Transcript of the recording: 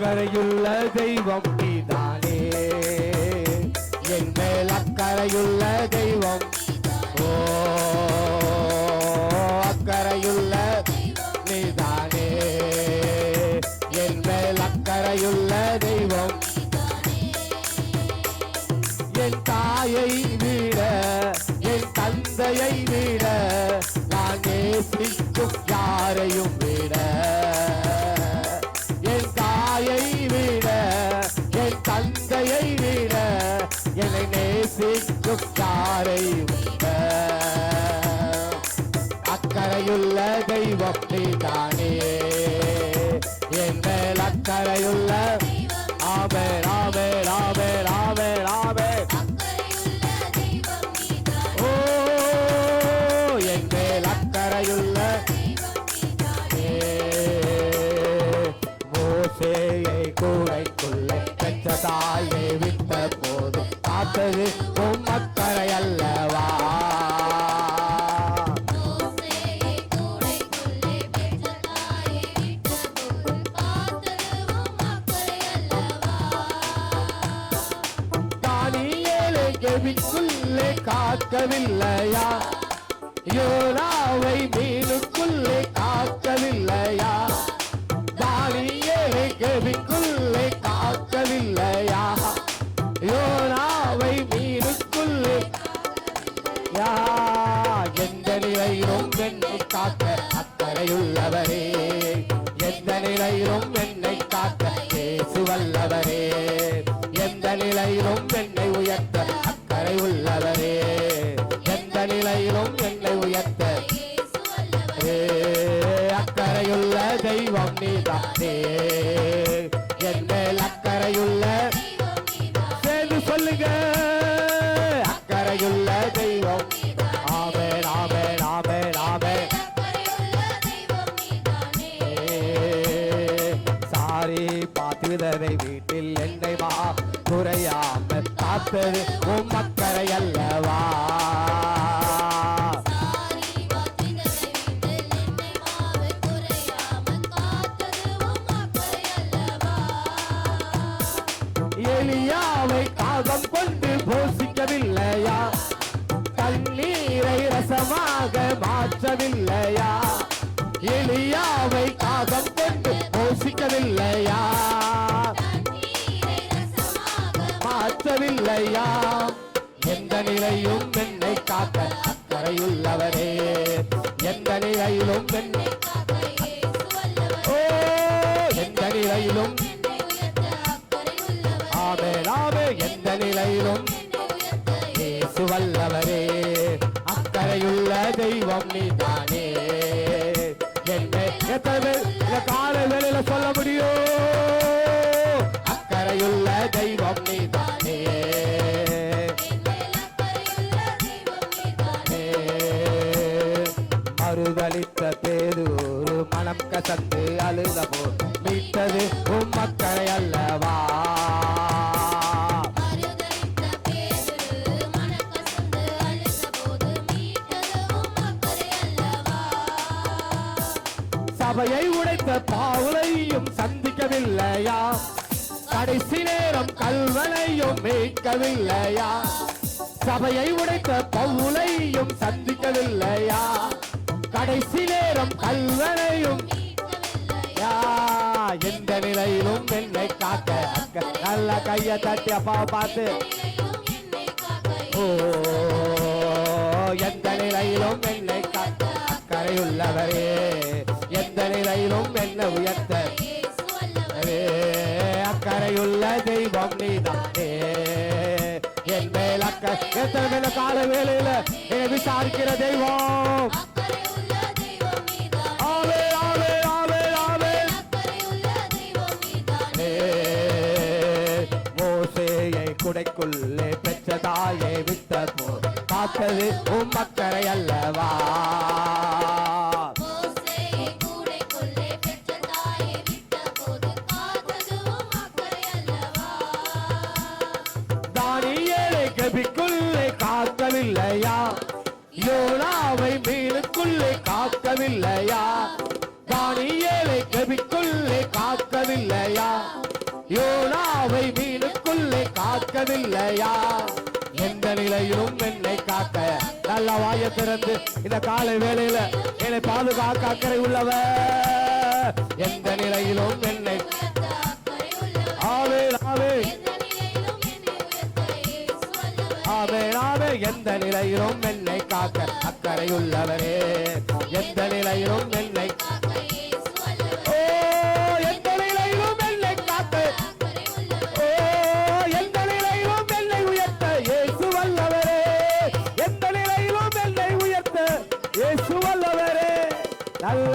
அக்கறையுள்ள தெய்வம் நீதானே, என் மேல் அக்கறையுள்ள தெய்வம். ஓ அக்கறையுள்ள நீதானே, என் மேல் அக்கறையுள்ள தெய்வம். என் தாயை விட என் தந்தையை விட நான் நேசிக்கும் யாரையும் விட, என் தாயை விட என் தந்தையை விட என்னை நேசிக்கும் யாரையும் விட அக்கறையுள்ள தெய்வம் நீதானே, என் மேல் அக்கறையுள்ள. ஆமென் ஆமென் ஆமென் ஆமென் ஆமென். ஓ என் மேல் அக்கறையுள்ள. மோசேயை கூடைக்குள்ளே பெற்ற தாயை விட்ட போது பார்த்தது உம் அக்கறை அல்லவா. கெபிக்குள்ளே காக்கவில்லையா, யோனாவை மீனுக்குள்ளே காக்கவில்லையா, தானியேலை கெபிக்குள்ளே காக்கவில்லையா, யோனாவை மீனுக்குள்ளே. எந்த நிலையிலும் என்னை காக்க அக்கறையுள்ளவரே, எந்த நிலையிலும் என்னை காக்க இயேசு வல்லவரே, எந்த நிலையிலும் என்னை உயர்த்த அக்கறை உள்ளவரே, எந்த நிலையிலும் என்னை உயர்த்த அக்கறையுள்ள தெய்வம் நீதானே, என் மேல் அக்கறையுள்ள. சேர்ந்து சொல்லுங்க, அக்கறையுள்ள தெய்வம். ஆமென் ஆமென் ஆமென் ஆமென். சாரி பாத்திரரை வீட்டில் என்னை மா குறையாமல் காத்தது உம் அக்கறை அல்லவா. எலியாவை காகம் கொண்டு போஷிக்கவில்லையா, தண்ணீரை ரசமாக மாற்றவில்லையா, எலியாவை காகம் கொண்டு போஷிக்கவில்லையா, மாற்றவில்லையா. எந்த நிலையும் என்னை காக்க அக்கறையுள்ளவரே, எந்த நிலையிலும் என்னை. ஓ எந்த நிலையிலும். ஆமென் ஆமென். எந்த நிலையிலும் இயேசு வல்லவரே, அக்கறையுள்ள தெய்வம் நீதானே. கால வேளையில சொல்ல முடியும், அக்கறையுள்ள தெய்வம் நீதானே. மறுதளித்த பேரூரு மனம் கசந்து அழுத போது மீட்டது உம் அக்கறை அல்லவா. சபையை உடைத்த பவுலையும் சந்திக்கவில்லையா, கடைசி நேரம் கல்வனையும் மீட்கவில்லையா, சபையை உடைத்த பவுலையும் சந்திக்கவில்லையா, கடைசி நேரம் கல்வனையும். எந்த நிலையிலும் என்னை காக்க நல்ல கைய தட்டி அப்பா பார்த்து. ஓ எந்த நிலையிலும் என்னை காக்க அக்கறையுள்ளவரே, எந்த நிலையிலும் என்னை உயர்த்த அக்கறையுள்ள தெய்வம் நீதானே. என் மேல் எத்தனை மேல கால வேலையில என்னை விசாரிக்கிற தெய்வம். மோசேயை குடைக்குள்ளே பெற்ற தாயை விட்ட போது காத்தது உம் அக்கறை அல்லவா. தானியேலை கெபிக்குள்ளே காக்கவில்லையா, யோனாவை மீனுக்குள்ளே காக்கவில்லையா, தானியேலை கெபிக்குள்ளே காக்கவில்லையா? யோனாவை மீனுக்குள்ளே காக்கவில்லையா? எந்த நிலையிலும் என்னை காக்க நல்ல வாயை திறந்து இந்த காலை வேளையில என்னை பாதுகாக்க அக்கறை உள்ளவர். எந்த நிலையிலும் என்னை ஆவே ஆவே ஆவே ஆவே எந்த நிலையிலும் என்னை காக்க அக்கறை உள்ளவரே. எந்த நிலையிலும் என்னை